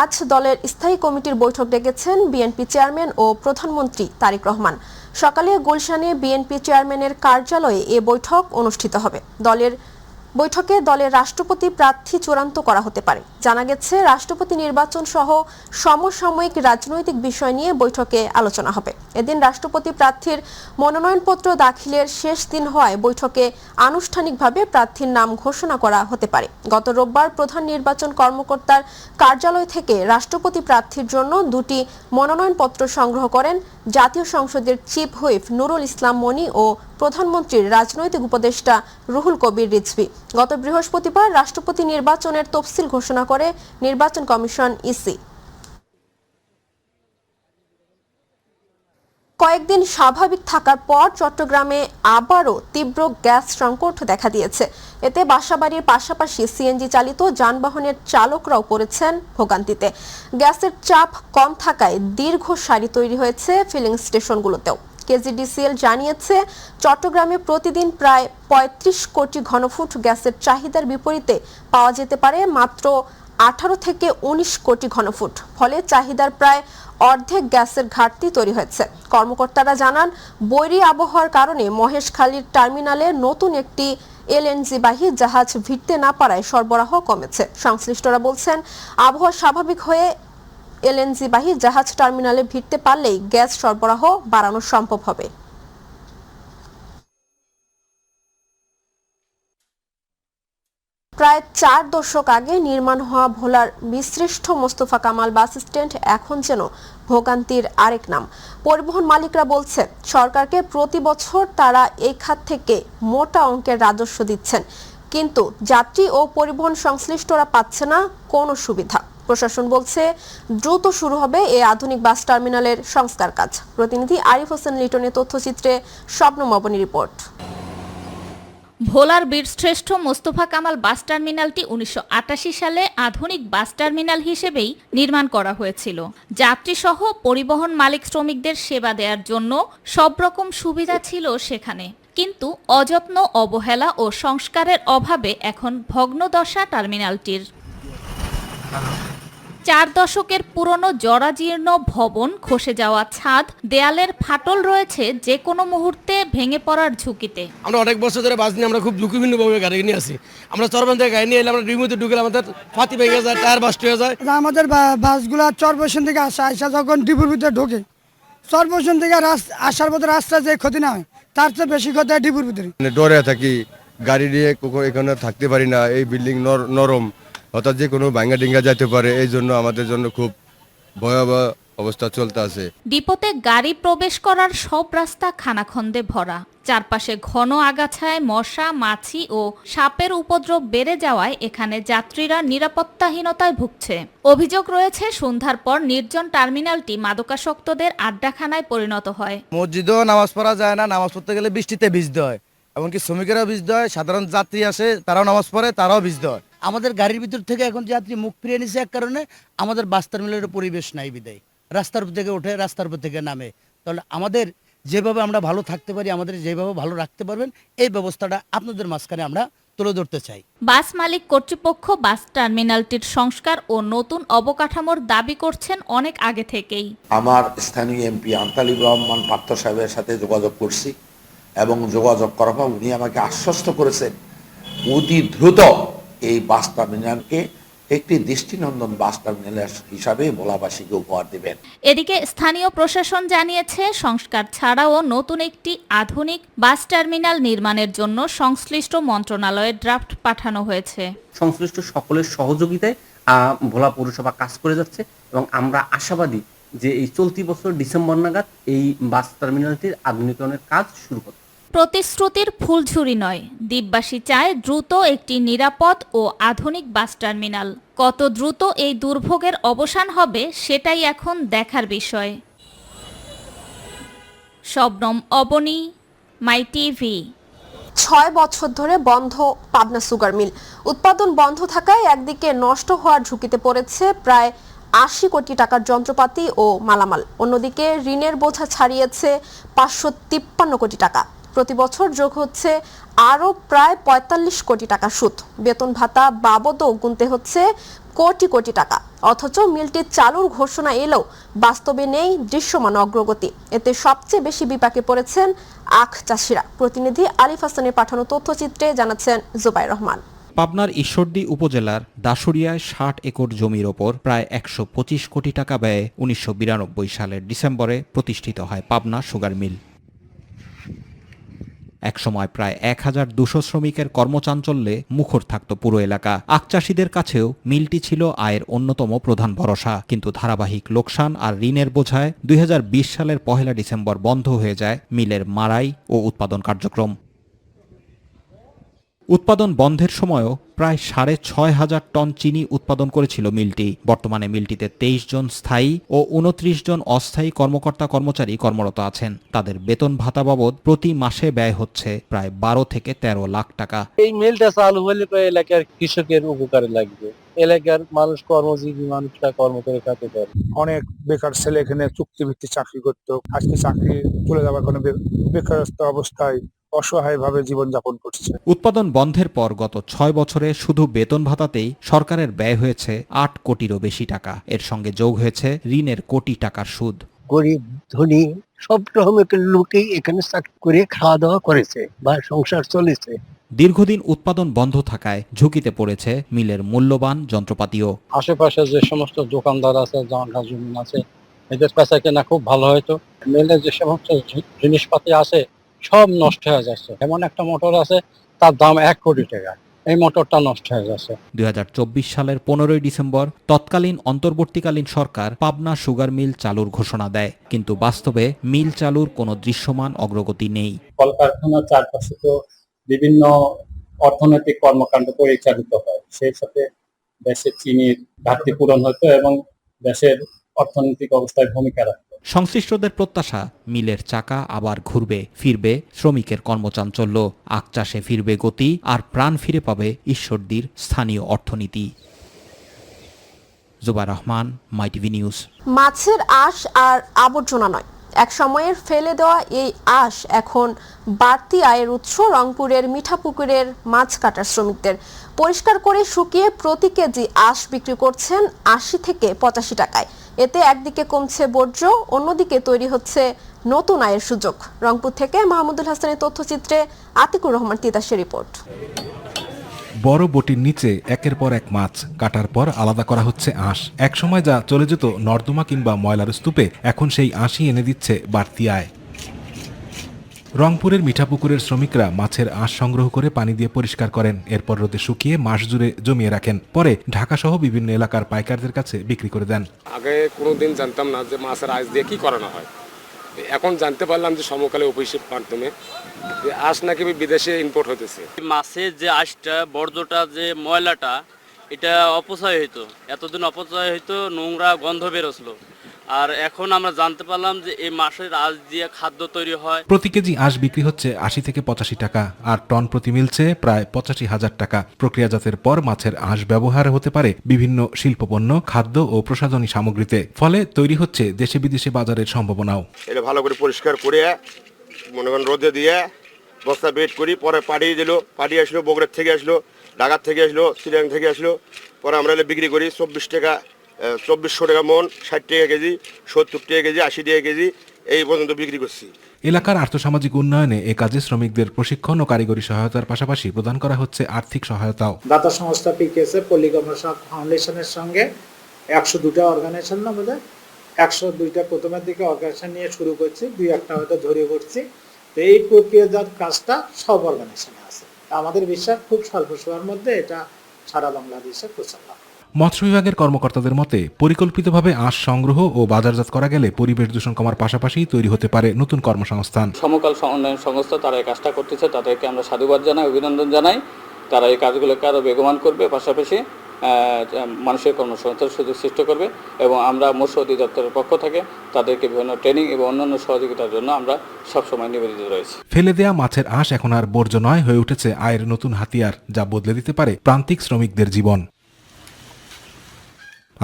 আজ দলের স্থায়ী কমিটির বৈঠক ডেকেছেন বিএনপি চেয়ারম্যান ও প্রধানমন্ত্রী তারেক রহমান। সকালে গুলশানে বিএনপি চেয়ারম্যানের কার্যালয়ে এ বৈঠক অনুষ্ঠিত হবে। বৈঠকে দলের রাষ্ট্রপতি প্রার্থী চূড়ান্ত করা হতে পারে। জানা গেছে, রাষ্ট্রপতি নির্বাচন সহ সমসাময়িক রাজনৈতিক বিষয় নিয়ে বৈঠকে আলোচনা হবে। এদিন রাষ্ট্রপতি প্রার্থীর মনোনয়নপত্র দাখিলের শেষ দিন হওয়ায় বৈঠকে আনুষ্ঠানিকভাবে প্রার্থীর নাম ঘোষণা করা হতে পারে। গত রোববার প্রধান নির্বাচন কর্মকর্তার কার্যালয় থেকে রাষ্ট্রপতি প্রার্থীর জন্য দুটি মনোনয়নপত্র সংগ্রহ করেন জাতীয় সংসদের চিফ হুইপ নুরুল ইসলাম মনি ও প্রধানমন্ত্রীর রাজনৈতিক উপদেষ্টা রুহুল কবির রিজভী। গত বৃহস্পতিবার রাষ্ট্রপতি নির্বাচনের তফসিল ঘোষণা করে নির্বাচন কমিশন ইসি। কয়েকদিন স্বাভাবিক থাকার পর চট্টগ্রামে আবারও তীব্র গ্যাস সংকট দেখা দিয়েছে। এতে বাসাবাড়ির পাশাপাশি সিএনজি চালিত যানবাহনের চালকরাও পড়েছেন ভোগান্তিতে। গ্যাসের চাপ কম থাকায় দীর্ঘ সারি তৈরি হয়েছে ফিলিং স্টেশনগুলোতেও। কেজিডিসিএল জানিয়েছে, চট্টগ্রামে প্রতিদিন প্রায় ৩৫ কোটি ঘনফুট গ্যাসের চাহিদার বিপরীতে পাওয়া যেতে পারে মাত্র 18 থেকে 19 কোটি ঘনফুট। ফলে চাহিদার প্রায় অর্ধেক গ্যাসের ঘাটতি তৈরি হয়েছে। কর্মকর্তারা জানান, বৈরী আবহাওয়ার কারণে মহেশখালীর টার্মিনালে নতুন একটি এলএনজিবাহী জাহাজ ভিড়তে না পারায় সরবরাহ কমেছে। সংশ্লিষ্টরা বলছেন, আবহাওয়া স্বাভাবিক হয়ে এলএনজিবাহী জাহাজ টার্মিনালে ভিড়তে পারলেই গ্যাস সরবরাহ বাড়ানো সম্ভব হবে। প্রায় 4 দশক আগে নির্মাণ হওয়া ভোলার বীরশ্রেষ্ঠ মোস্তফা কামাল বাস স্ট্যান্ড এখন যেন ভোগান্তির আরেক নাম। পরিবহন মালিকরা বলছে, সরকারকে প্রতি বছর তারা এই খাত থেকে মোটা অঙ্কের রাজস্ব দিচ্ছেন, কিন্তু যাত্রী ও পরিবহন সংশ্লিষ্টরা পাচ্ছে না কোনো সুবিধা। প্রশাসন বলছে, দ্রুত শুরু হবে এই আধুনিক বাস টার্মিনালের সংস্কার কাজ। প্রতিনিধি আরিফ হোসেন লিটনের তথ্যচিত্রে শবনম অবনী রিপোর্ট। ভোলার বীরশ্রেষ্ঠ মোস্তফা কামাল বাস টার্মিনালটি 1988 সালে আধুনিক বাস টার্মিনাল হিসেবেই নির্মাণ করা হয়েছিল। যাত্রীসহ পরিবহন মালিক শ্রমিকদের সেবা দেওয়ার জন্য সব রকম সুবিধা ছিল সেখানে, কিন্তু অযত্ন, অবহেলা ও সংস্কারের অভাবে এখন ভগ্নদশা টার্মিনালটির। 4 দশকের পুরনো জরাজীর্ণ ভবন, খসে যাওয়া ছাদ, দেয়ালের ফাটল রয়েছে যে কোনো মুহূর্তে ভেঙে পড়ার ঝুঁকিতে। আমরা অনেক বছর ধরে বাস নিয়ে আমরা খুব ঝুঁকিপূর্ণভাবে গাড়ি নিয়ে আসি। আমরা চরবন থেকে গাড়ি নিয়ে এলে আমরা রিমোতে ঢুকে আমাদের ফাতি ভেঙে যায়, টায়ার বাস্ট হয়ে যায়। আমাদের বাসগুলা চরপেশন থেকে আসা যখন ডিপুর ভিতরে ঢোকে, চরপেশন থেকে আসার পথে রাস্তা যে ক্ষতি না হয় তার চেয়ে বেশি ক্ষতি হয় ডিপুর ভিতরে। ডরে থাকি, গাড়ি নিয়ে এখানে থাকতে পারি না। এই বিল্ডিং নরম, হঠাৎ যে কোনো ভাঙ্গা ডিঙ্গা যেতে পারে, এই জন্য আমাদের জন্য খুব ভয়াবহ অবস্থা চলতে আছে। ডিপোতে গাড়ি প্রবেশ করার সব রাস্তা খানাখন্দে ভরা। চারপাশে ঘন আগাছায় মশা, মাছি ও সাপের উপদ্রব বেড়ে যাওয়ায় এখানে যাত্রীরা নিরাপত্তাহীনতায় ভুগছে। অভিযোগ রয়েছে, সন্ধ্যার পর নির্জন টার্মিনালটি মাদকাসক্তদের আড্ডাখানায় পরিণত হয়। মসজিদেও নামাজ পড়া যায় না, নামাজ পড়তে গেলে বৃষ্টিতে ভিজতে হয়, এমনকি শ্রমিকেরাও ভিজতে হয়, সাধারণ যাত্রী আসে তারাও নামাজ পড়ে, তারাও ভিজতে হয়। আমাদের গাড়ির ভিতর থেকে এখন যাত্রী মুখ ফিরিয়ে নিছে এক কারণে, আমাদের বাস টার্মিনালের পরিবেশ নাই বিদায়। রাস্তার উপর থেকে ওঠে, রাস্তার উপর থেকে নামে। তাহলে আমাদের যেভাবে আমরা ভালো থাকতে পারি, আমাদের যেভাবে ভালো রাখতে পারবেন, এই ব্যবস্থাটা আপনাদের মাঝখানে আমরা তুলে ধরতে চাই। বাস মালিক কর্তৃপক্ষ বাস টার্মিনালটির সংস্কার ও নতুন অবকাঠামোর দাবি করছেন অনেক আগে থেকেই। আমার স্থানীয় এমপি আন্তালিব রহমান পার্থ সাহেবের সাথে যোগাযোগ করছি এবং যোগাযোগ করার পর উনি আমাকে আশ্বস্ত করেছেন অতি দ্রুত এই বাস টার্মিনালকে একটি দৃষ্টিনন্দন বাস টার্মিনাল হিসাবে ভোলাবাসীকে উপহার দেবেন। এদিকে স্থানীয় প্রশাসন জানিয়েছে, সংস্কার ছাড়াও নতুন একটি আধুনিক বাস টার্মিনাল নির্মাণের জন্য সংশ্লিষ্ট মন্ত্রণালয়ে ড্রাফট পাঠানো হয়েছে। সংশ্লিষ্ট সকলের সহযোগিতায় ভোলা পৌরসভা কাজ করে যাচ্ছে এবং আমরা আশাবাদী যে এই চলতি বছর ডিসেম্বর নাগাদ এই বাস টার্মিনালটির আধুনিকরণের কাজ শুরু হবে। প্রতিশ্রুতির ফুলঝুরি নয়, দ্বীপবাসী চায় দ্রুত একটি নিরাপদ ও আধুনিক বাস টার্মিনাল। কত দ্রুত এই দুর্ভোগের অবসান হবে সেটাই এখন দেখার বিষয়। শবনম অবনী, মাই টিভি। 6 বছর ধরে বন্ধ পাবনা সুগার মিল। উৎপাদন বন্ধ থাকায় একদিকে নষ্ট হওয়ার ঝুঁকিতে পড়েছে প্রায় 80 কোটি টাকার যন্ত্রপাতি ও মালামাল, অন্যদিকে ঋণের বোঝা ছাড়িয়েছে 553 কোটি টাকা। প্রতি বছর যোগ হচ্ছে আরও প্রায় 45 কোটি টাকা সুদ। বেতন ভাতা বাবদও গুনতে হচ্ছে কোটি কোটি টাকা। অথচ মিলটি চালুর ঘোষণা এলেও বাস্তবে নেই দৃশ্যমান অগ্রগতি। এতে সবচেয়ে বেশি বিপাকে পড়েছেন আখ চাষিরা। প্রতিনিধি আলিফ হাসানের পাঠানো তথ্যচিত্রে জানাচ্ছেন জুবাইর রহমান। পাবনার ঈশ্বরদী উপজেলার দাসুরিয়ায় ৬০ একর জমির ওপর প্রায় ১২৫ কোটি টাকা ব্যয়ে ১৯৯২ সালের ডিসেম্বরে প্রতিষ্ঠিত হয় পাবনা সুগার মিল। একসময় প্রায় ১,২০০ শ্রমিকের কর্মচাঞ্চল্যে মুখর থাকত পুরো এলাকা। আখ চাষিদের কাছেও মিলটি ছিল আয়ের অন্যতম প্রধান ভরসা। কিন্তু ধারাবাহিক লোকসান আর ঋণের বোঝায় ২০২০ সালের ১ ডিসেম্বর বন্ধ হয়ে যায় মিলের মাড়াই ও উৎপাদন কার্যক্রম। উৎপাদন বন্ধের সময়ও প্রায় ৬,৫০০ টন চিনি উৎপাদন করেছিল মিলটি। বর্তমানে মিলটিতে ২৩ জন স্থায়ী ও ২৯ জন অস্থায়ী কর্মকর্তা কর্মচারী কর্মরত আছেন। তাদের বেতন ভাতা বাবদ প্রতি মাসে ব্যয় হচ্ছে প্রায় ১২ থেকে ১৩ লাখ টাকা। এই মিলটা চালু হলে এলাকার কৃষকের উপকারে লাগবে, এলাকার মানুষ কর্মজীবী মানুষরা কর্ম করে খেতে পারে। অনেক বেকার ছেলে এখানে চুক্তিভিত্তিক চাকরি করতো, আজকে চাকরি চলে যাওয়ার কারণে বেকারত্ব অবস্থায় অসহায়ভাবে জীবনযাপন করছে। উৎপাদন বন্ধের পর গত ৬ বছরে শুধু বেতন ভাতাতেই সরকারের ব্যয় হয়েছে ৮ কোটিরও বেশি টাকা। এর সঙ্গে যোগ হয়েছে ঋণের কোটি টাকার সুদ। গরিব ধনী সব রকমের লোকেই এখানে চাকরি করে খাওয়া দাওয়া করেছে বা সংসার চলেছে। দীর্ঘদিন উৎপাদন বন্ধ থাকায় ঝুঁকিতে পড়েছে মিলের মূল্যবান যন্ত্রপাতিও। আশেপাশে যে সমস্ত দোকানদার আছে, জায়গা জমি আছে, এদের কাছে কেনা খুব ভালো হয়তো। মিলে যে সমস্ত জিনিসপাতি আছে সব নষ্ট হয়ে যাচ্ছে। এমন একটা মোটর আছে তার দাম ১ কোটি টাকা, এই মোটরটা নষ্ট হয়ে যাচ্ছে। ২০২৪ সালের ১৫ ডিসেম্বর তৎকালীন অন্তর্বর্তীকালীন সরকার পাবনা সুগার মিল চালুর ঘোষণা দেয়, কিন্তু বাস্তবে মিল চালুর কোনো দৃশ্যমান অগ্রগতি নেই। কলকারখানার চারপাশে তো বিভিন্ন অর্থনৈতিক কর্মকাণ্ড পরিচালিত হয়, সেই সাথে দেশের চিনির ঘাটতি পূরণ হতো এবং দেশের অর্থনৈতিক অবস্থায় ভূমিকা রাখত। সংশ্লিষ্টদের প্রত্যাশা মিলের চাকা আবার ঘুরবে, ফিরবে শ্রমিকের কর্মচাঞ্চল্য, আখ চাষে ফিরবে গতি, আর প্রাণ ফিরে পাবে ঈশ্বরদীর স্থানীয় অর্থনীতি। জুবাইর রহমান, মাই টিভি নিউজ। মাছের আঁশ আর আবর্জনা নয়, এক সময়ের ফেলে দেওয়া এই আঁশ এখন বাড়তি আয়ের উৎস রংপুরের মিঠাপুকুরের মাছ কাটার শ্রমিকদের। পরিষ্কার করে শুকিয়ে প্রতি কেজি আঁশ বিক্রি করছেন ৮০ থেকে ৮৫ টাকায়। এতে একদিকে কমছে বর্জ্য, অন্যদিকে তৈরি হচ্ছে নতুন আয়ের সুযোগ। রংপুর থেকে মাহমুদুল হাসানের তথ্যচিত্রে আতিকুর রহমান তিতাসের রিপোর্ট। বড় বটির নিচে একের পর এক মাছ কাটার পর আলাদা করা হচ্ছে আঁশ। একসময় যা চলে যেত নর্দমা কিংবা ময়লার স্তূপে, এখন সেই আঁশই এনে দিচ্ছে বাড়তি আয়। রংপুরের মিঠাপুকুরের শ্রমিকরা মাছের আঁশ সংগ্রহ করে পানি দিয়ে পরিষ্কার করেন, এরপর রোদে শুকিয়ে মাস জুড়ে জমিয়ে রাখেন, পরে ঢাকা সহ বিভিন্ন এলাকার পাইকারদের কাছে বিক্রি করে দেন। আগে কোনোদিন জানতাম না যে মাছের আঁশ দিয়ে কি করানো হয়, এখন জানতে পারলাম যে সমকালে অফিসের মাধ্যমে আঁশ নাকি বিদেশে ইম্পোর্ট হতেছে। মাছের যে আঁশটা, বর্জ্যটা, যে ময়লাটা, এটা অপচয় হইতো, এতদিন অপচয় হইতো, নোংরা গন্ধ বেরোছিল। আর এখন আমরা জানতে পারলাম যে এই মাছের আঁশ দিয়ে খাদ্য তৈরি হয়। প্রতি কেজি আঁশ বিক্রি হচ্ছে ৮০ থেকে ৮৫ টাকা, আর টন প্রতি মিলছে প্রায় ৮৫,০০০ টাকা। প্রক্রিয়াজাতের পর মাছের আঁশ ব্যবহার হতে পারে বিভিন্ন শিল্পপণ্য, খাদ্য ও প্রসাধনী সামগ্রীতে। ফলে তৈরি হচ্ছে দেশে বিদেশে বাজারের সম্ভাবনাও। এটা ভালো করে পরিষ্কার করে মনে করেন রোদে দিয়ে বস্তা বেড করি, পরে পাঠিয়ে দিল, পাঠিয়ে আসলো বগুড়ার থেকে আসলো, ঢাকার থেকে আসলো, চিটাগাং থেকে আসলো, পরে আমরা বিক্রি করি ২৪ টাকা, ২৪০০ টাকা মন, ৬০ টাকা কেজি, ৭০ টাকা কেজি, ৮০ টাকা কেজি, এই পর্যন্ত বিক্রি করছি। এলাকার আর্থসামাজিক উন্নয়নে এ কাজে শ্রমিকদের প্রশিক্ষণ ও কারিগরি সহায়তার পাশাপাশি প্রদান করা হচ্ছে আর্থিক সহায়তাও। দাতা সংস্থা পিকেএসএ পল্লী কর্মসংস্থান ফাউন্ডেশনের সঙ্গে ১০২টা অর্গানাইজেশন, আমাদের ১০২টা প্রথমের দিকে অর্গানাইজেশন নিয়ে শুরু করছি, ২-১টা হয়তো ধরিয়ে করছি। তো এই প্রক্রিয়াজাত কাজটা সব অর্গানাইজেশনে আছে। আমাদের বিশ্বাস খুব স্বল্প সময়ের মধ্যে এটা সারা বাংলাদেশে প্রচার হবে। মৎস্য বিভাগের কর্মকর্তাদের মতে, পরিকল্পিতভাবে আঁশ সংগ্রহ ও বাজারজাত করা গেলে পরিবেশ দূষণ কমার পাশাপাশি তৈরি হতে পারে নতুন কর্মসংস্থান। সমকাল উন্নয়ন সংস্থা তারা এই কাজটা করতেছে, তাদেরকে আমরা সাধুবাদ জানাই, অভিনন্দন জানাই। তারা এই কাজগুলোকে আরও বেগবান করবে, পাশাপাশি মানুষের কর্মসংস্থানের সুযোগ সৃষ্টি করবে, এবং আমরা মৎস্য অধিদপ্তরের পক্ষ থেকে তাদেরকে বিভিন্ন ট্রেনিং এবং অন্যান্য সহযোগিতার জন্য আমরা সবসময় নিবেদিত রয়েছি। ফেলে দেয়া মাছের আঁশ এখন আর বর্জ্য নয়, হয়ে উঠেছে আয়ের নতুন হাতিয়ার, যা বদলে দিতে পারে প্রান্তিক শ্রমিকদের জীবন।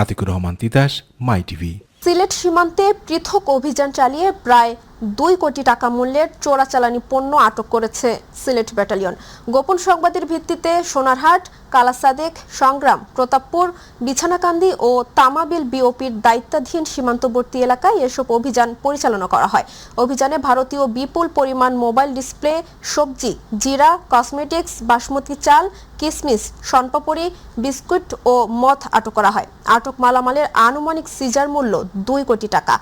আতিকুর রহমান তিতাস, মাই টিভি। সিলেট সীমান্তে পৃথক অভিযান চালিয়ে প্রায় ২ কোটি টাকা মূল্যের চোরাচালানি পণ্য আটক করেছে সিলেট ব্যাটালিয়ন। গোপন সংবাদের ভিত্তিতে সোনারহাট, কালাসাদেক, সংগ্রাম, প্রতাপপুর, বিছানাকান্দি ও তামাবিল বিওপির দায়িত্বাধীন সীমান্তবর্তী এলাকায় এসব অভিযান পরিচালনা করা হয়। অভিযানে ভারতীয় বিপুল পরিমাণ মোবাইল ডিসপ্লে, সবজি, জিরা, কসমেটিক্স, বাসমতি চাল, কিসমিস, শনপাপড়ি, বিস্কুট ও মদ আটক করা হয়। আটক মালামালের আনুমানিক সিজার মূল্য 2 কোটি টাকা।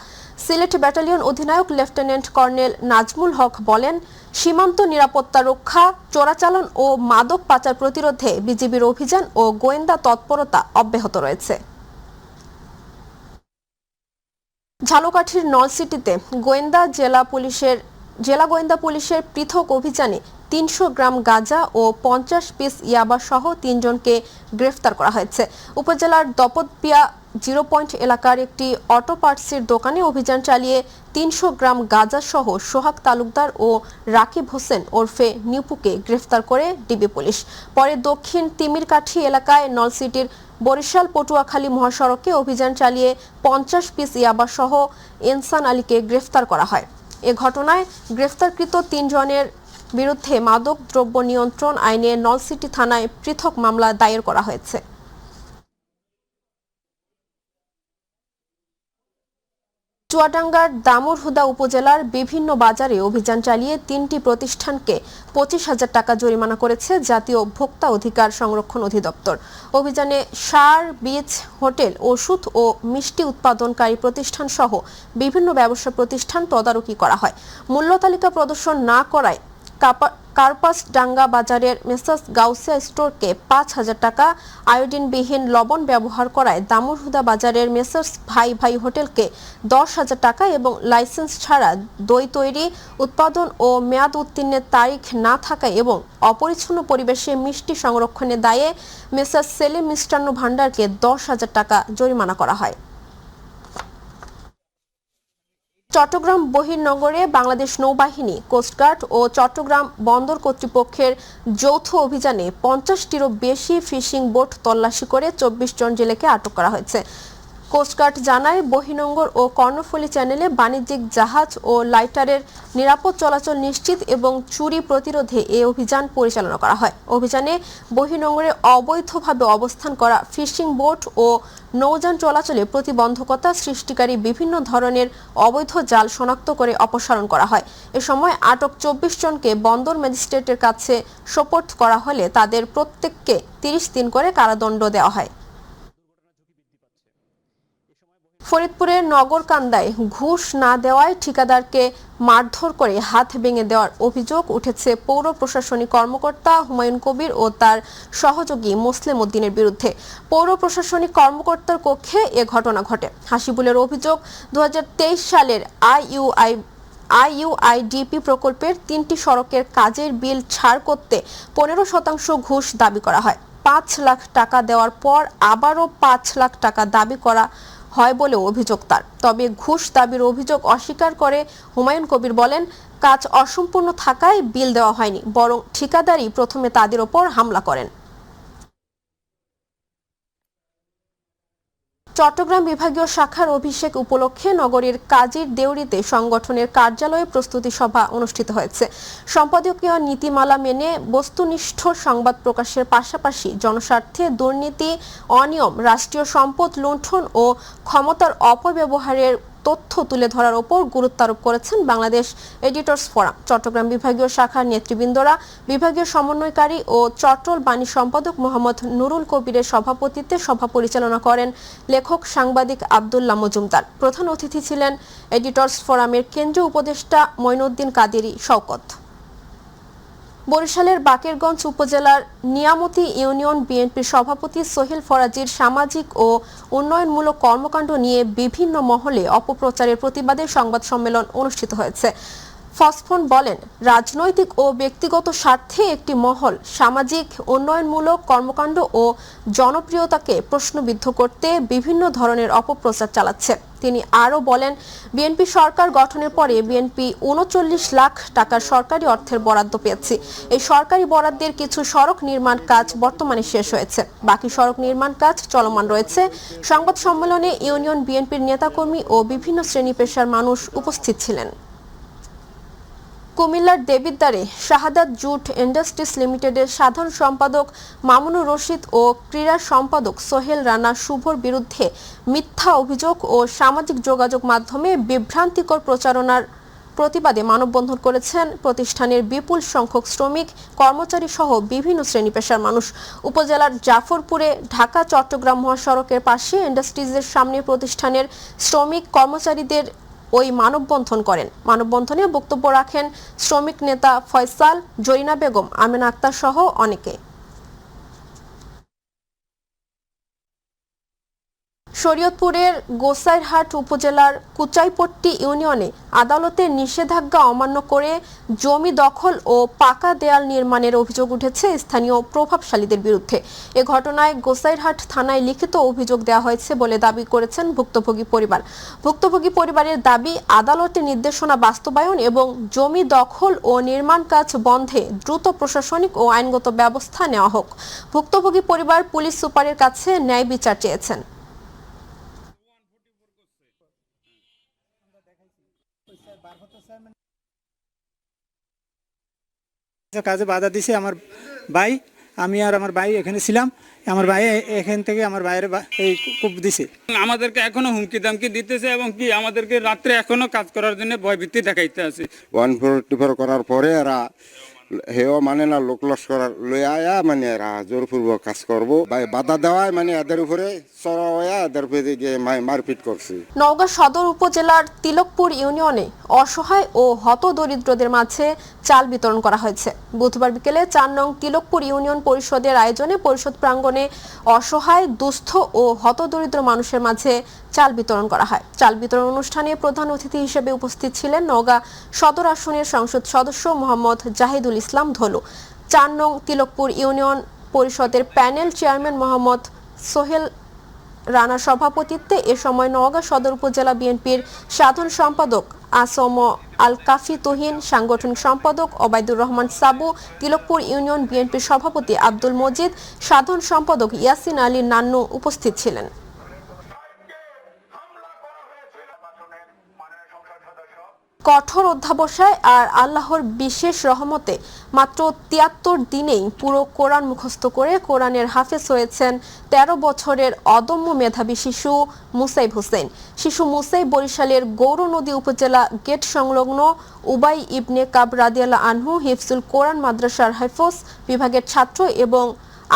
সিলেট ব্যাটালিয়ন অধিনায়ক লেফটেন্যান্ট কর্নেল নাজমুল হক বলেন, সীমান্ত নিরাপত্তা রক্ষা, চোরাচালান ও মাদক পাচার প্রতিরোধে বিজিবির অভিযান ও গোয়েন্দা তৎপরতা অব্যাহত রয়েছে। ঝালকাঠির নলসিটিতে জেলা গোয়েন্দা পুলিশের পৃথক অভিযানে 300 গ্রাম গাঁজা ও 50 পিস ইয়াবা সহ 3 জনকে গ্রেফতার করা হয়েছে। উপজেলার দপদপিয়া 0 পয়েন্ট এলাকার একটি অটো পার্টসের দোকানে অভিযান চালিয়ে 300 গ্রাম গাঁজা সহ সোহাগ তালুকদার ও রাকিব হোসেন ওরফে নিপুকে গ্রেফতার করে ডিবি পুলিশ। পরে দক্ষিণ তিমিরকাঠি এলাকায় নলসিটির বরিশাল পটুয়াখালী মহাসড়কে অভিযান চালিয়ে 50 পিস ইয়াবা সহ ইনসান আলীকে গ্রেফতার করা হয়। এ ঘটনায় গ্রেফতারকৃত 3 জনের বিরুদ্ধে মাদক দ্রব্য নিয়ন্ত্রণ আইনে নলসিটি থানায় পৃথক মামলা দায়ের করা হয়েছে। চুয়াডাঙ্গার দামুরহুদা উপজেলার বিভিন্ন বাজারে অভিযান চালিয়ে 3টি প্রতিষ্ঠানকে 25,000 টাকা জরিমানা করেছে জাতীয় ভোক্তা অধিকার সংরক্ষণ অধিদপ্তর। অভিযানে সার, বীজ, হোটেল, ওষুধ ও মিষ্টি উৎপাদনকারী প্রতিষ্ঠান সহ বিভিন্ন ব্যবসা প্রতিষ্ঠান তদারকি করা হয়। মূল্য তালিকা প্রদর্শন না করায় কার্পাসডাঙ্গা বাজারের মেসার্স গাউসিয়া স্টোরকে 5,000 টাকা, আয়োডিনবিহীন লবণ ব্যবহার করায় দামুরহুদা বাজারের মেসার্স ভাই ভাই হোটেলকে 10,000 টাকা এবং লাইসেন্স ছাড়া দই তৈরি, উৎপাদন ও মেয়াদ উত্তীর্ণের তারিখ না থাকায় এবং অপরিচ্ছন্ন পরিবেশে মিষ্টি সংরক্ষণের দায়ে মেসার্স সেলিম মিষ্টান্ন ভাণ্ডারকে 10,000 টাকা জরিমানা করা হয়। চট্টগ্রাম বহির্নগরে বাংলাদেশ নৌবাহিনী, কোস্টগার্ড ও চট্টগ্রাম বন্দর কর্তৃপক্ষের যৌথ অভিযানে 50টিরও বেশি ফিশিং বোট তল্লাশি করে 24 জন জেলেকে আটক করা হয়েছে। কোস্টগার্ড জানায়, বহির্নগর ও কর্ণফুলী চ্যানেলে বাণিজ্যিক জাহাজ ও লাইটারের নিরাপদ চলাচল নিশ্চিত এবং চুরি প্রতিরোধে এই অভিযান পরিচালনা করা হয়। অভিযানে বহির্নগরে অবৈধভাবে অবস্থান করা ফিশিং বোট ও নৌযান চলাচলে প্রতিবন্ধকতা সৃষ্টিকারী বিভিন্ন ধরনের অবৈধ জাল শনাক্ত করে অপসারণ করা হয়। এ সময় আটক 24 জনকে বন্দর ম্যাজিস্ট্রেটের কাছে সোপর্দ করা হলে তাদের প্রত্যেককে 30 দিন করে কারাদণ্ড দেওয়া হয়। ফরিদপুরের নগরকান্দায় ঘুষ না দেওয়ায় ঠিকাদারকে মারধর করে হাত ভেঙে দেওয়ার অভিযোগ উঠেছে পৌর প্রশাসনিক কর্মকর্তা হুমায়ুন কবির ও তার সহযোগী মুসলিম উদ্দিনের বিরুদ্ধে। পৌর প্রশাসনিক কর্মকর্তার কক্ষে এ ঘটনা ঘটে। হাসিবুলের অভিযোগ, 2023 সালের আইইউআইডিপি প্রকল্পের 3টি সড়কের কাজের বিল ছাড় করতে 15% ঘুষ দাবি করা হয়। 5 লাখ টাকা দেওয়ার পর আবারও 5 লাখ টাকা দাবি করা হয় বলে অভিযোগ তার। তবে ঘুষ দাবির অভিযোগ অস্বীকার করে হুমায়ুন কবির বলেন, কাজ অসম্পূর্ণ থাকায় বিল দেওয়া হয়নি, বরং ঠিকাদারই প্রথমে তাদের ওপর হামলা করেন। চট্টগ্রাম বিভাগীয় শাখার অভিষেক উপলক্ষে নগরীর কাজীর দেউরিতে সংগঠনের কার্যালয়ে প্রস্তুতি সভা অনুষ্ঠিত হয়েছে। সম্পাদকীয় নীতিমালা মেনে বস্তুনিষ্ঠ সংবাদ প্রকাশের পাশাপাশি জনস্বার্থে দুর্নীতি, অনিয়ম, রাষ্ট্রীয় সম্পদ লুণ্ঠন ও ক্ষমতার অপব্যবহারের তথ্য তুলে ধরার উপর গুরুত্ব আরোপ করেছেন বাংলাদেশ এডিটর্স ফোরাম। চট্টগ্রাম বিভাগীয় শাখার নেতৃবৃন্দরা, বিভাগীয় সমন্বয়কারী ও চট্টল বাণী সম্পাদক মোহাম্মদ নুরুল কবিরের সভাপতিত্বে সভা পরিচালনা করেন লেখক সাংবাদিক আব্দুল্লাহ মজুমদার। প্রধান অতিথি ছিলেন এডিটর্স ফোরামের কেন্দ্রীয় উপদেষ্টা মঈনুদ্দিন কাদেরী শওকত। বরিশালের বাকেরগঞ্জ উপজেলার নিয়ামতি ইউনিয়ন বিএনপির সভাপতি সোহেল ফরাজির সামাজিক ও উন্নয়নমূলক কর্মকাণ্ড নিয়ে বিভিন্ন মহলে অপপ্রচারের প্রতিবাদে সংবাদ সম্মেলন অনুষ্ঠিত হয়েছে। ফসফন বলেন, রাজনৈতিক ও ব্যক্তিগত স্বার্থে একটি মহল সামাজিক উন্নয়নমূলক কর্মকাণ্ড ও জনপ্রিয়তাকে প্রশ্নবিদ্ধ করতে বিভিন্ন ধরনের অপপ্রচার চালাচ্ছে। তিনি আরও বলেন, বিএনপি সরকার গঠনের পরে বিএনপি 39 লাখ টাকার সরকারি অর্থের বরাদ্দ পেয়েছে। এই সরকারি বরাদ্দের কিছু সড়ক নির্মাণ কাজ বর্তমানে শেষ হয়েছে, বাকি সড়ক নির্মাণ কাজ চলমান রয়েছে। সংবাদ সম্মেলনে ইউনিয়ন বিএনপির নেতাকর্মী ও বিভিন্ন শ্রেণী পেশার মানুষ উপস্থিত ছিলেন। কুমিল্লার দেবিদ্বারে শাহাদাত জুট ইন্ডাস্ট্রিজ লিমিটেডের সাধারণ সম্পাদক মামুনুর রশিদ ও ক্রীড়া সম্পাদক সোহেল রানা শুভর বিরুদ্ধে মিথ্যা অভিযোগ ও সামাজিক যোগাযোগ মাধ্যমে বিভ্রান্তিকর প্রচারণার প্রতিবাদে মানববন্ধন করেছেন প্রতিষ্ঠানের বিপুল সংখ্যক শ্রমিক কর্মচারী সহ বিভিন্ন শ্রেণী পেশার মানুষ। উপজেলার জাফরপুরে ঢাকা চট্টগ্রাম মহাসড়কের পাশে ইন্ডাস্ট্রিজের সামনে প্রতিষ্ঠানের শ্রমিক কর্মচারীদের ওই মানববন্ধন করেন। মানববন্ধনে বক্তব্য রাখেন শ্রমিক নেতা ফয়সাল, জরিনা বেগম, আমেনা আক্তার সহ অনেকে। শরীয়তপুরের গোসাইরহাট উপজেলার কুচাইপট্টি ইউনিয়নে আদালতের নিষেধাজ্ঞা অমান্য করে জমি দখল ও পাকা দেয়াল নির্মাণের অভিযোগ উঠেছে স্থানীয় প্রভাবশালীদের বিরুদ্ধে। এ ঘটনায় গোসাইরহাট থানায় লিখিত অভিযোগ দেওয়া হয়েছে বলে দাবি করেছেন ভুক্তভোগী পরিবার। ভুক্তভোগী পরিবারের দাবি, আদালতের নির্দেশনা বাস্তবায়ন এবং জমি দখল ও নির্মাণ কাজ বন্ধে দ্রুত প্রশাসনিক ও আইনগত ব্যবস্থা নেওয়া হোক। ভুক্তভোগী পরিবার পুলিশ সুপারের কাছে ন্যায় বিচার চেয়েছেন। কাজে বাধা দিছে আমার ভাই, আমি আর আমার ভাই এখানে ছিলাম। আমার ভাই এখান থেকে আমার ভাইয়ের এই কূপ দিছে। আমাদেরকে এখনো হুমকি দামকি দিতেছে এবং কি আমাদেরকে রাত্রে এখনো কাজ করার জন্য ভয়ভীতি দেখাইতে আছে। 144 করার পরে এরা হেও মানে না লোক লস্কর লই আয়া মানে এরা জোরপূর্বক কাজ করবো, বাধা দেওয়ায় মানে এদের উপরে চড়াইয়া এদের উপরে গিয়ে মারপিট করছে। নওগাঁ সদর উপজেলার তিলকপুর ইউনিয়নে অসহায় ও হতদরিদ্রদের মাঝে চাল বিতরণ করা হয়েছে। বুধবার বিকেলে 4 নং তিলকপুর ইউনিয়ন পরিষদের আয়োজনে পরিষদ প্রাঙ্গণে অসহায়, দুস্থ ও হতদরিদ্র মানুষের মাঝে চাল বিতরণ করা হয়। চাল বিতরণ অনুষ্ঠানে প্রধান অতিথি হিসেবে উপস্থিত ছিলেন নওগাঁ সদর আসনের সংসদ সদস্য মোহাম্মদ জাহিদুল ইসলাম ধলু। 4 নং তিলকপুর ইউনিয়ন পরিষদের প্যানেল চেয়ারম্যান মোহাম্মদ সোহেল রানার সভাপতিত্বে এ সময় নওগাঁ সদর উপজেলা বিএনপির সাধারণ সম্পাদক আসম আল কাফি তুহিন, সাংগঠনিক সম্পাদক ওবায়দুর রহমান সাবু, তিলকপুর ইউনিয়ন বিএনপির সভাপতি আব্দুল মজিদ, সাধারণ সম্পাদক ইয়াসিন আলী নান্নু উপস্থিত ছিলেন। কঠোর অধ্যাবসায় আর আল্লাহর বিশেষ রহমতে মাত্র 73 দিনেই পুরো কোরআন মুখস্থ করে কোরআনের হাফেজ হয়েছেন 13 বছরের অদম্য মেধাবী শিশু মুসাইব হোসেন। শিশু মুসাইব বরিশালের গৌরনদী উপজেলা গেট সংলগ্ন উবাই ইবনে কাব রাদিয়াল্লাহু আনহু হিফজুল কোরআন মাদ্রাসার হাফেজ বিভাগের ছাত্র এবং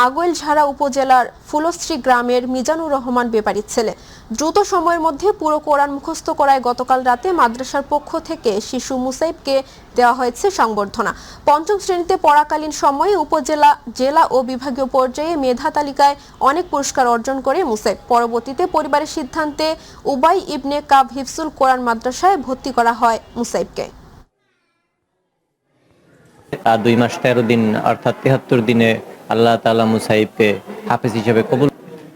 আগৈলঝাড়া উপজেলার ফুলশ্রী গ্রামের মিজানুর রহমান বেপারীর ছেলে। দ্রুত সময়ের মধ্যে পুরো কোরআন মুখস্থ করায় গতকাল রাতে মাদ্রাসার পক্ষ থেকে শিশু মুসাইবকে দেওয়া হয়েছে সংবর্ধনা। 5ম শ্রেণীতে পড়াকালীন সময়ে উপজেলা, জেলা ও বিভাগীয় পর্যায়ে মেধা তালিকায় অনেক পুরস্কার অর্জন করে মুসাইব। পরবর্তীতে পরিবারের সিদ্ধান্তে উবাই ইবনে কাব হিফজুল কোরআন মাদ্রাসায় ভর্তি করা হয় মুসাইবকে। 2 মাস 13 দিন অর্থাৎ 73 দিনে আল্লাহ তাআলা মুসাইবকে হাফেজ হিসেবে কবুল।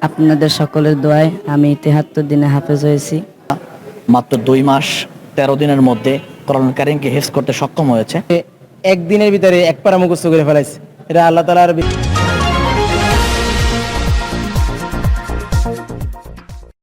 আপনাদের সকলের দোয়ায় আমি 73 দিনে হাফেজ হয়েছি। মাত্র 2 মাস 13 দিনের মধ্যে কোরআন কারীমকে হিফজ করতে সক্ষম হয়েছে। একদিনের ভিতরে এক পারা মুখস্থ করে ফেলাইছে। এটা আল্লাহ তাআলার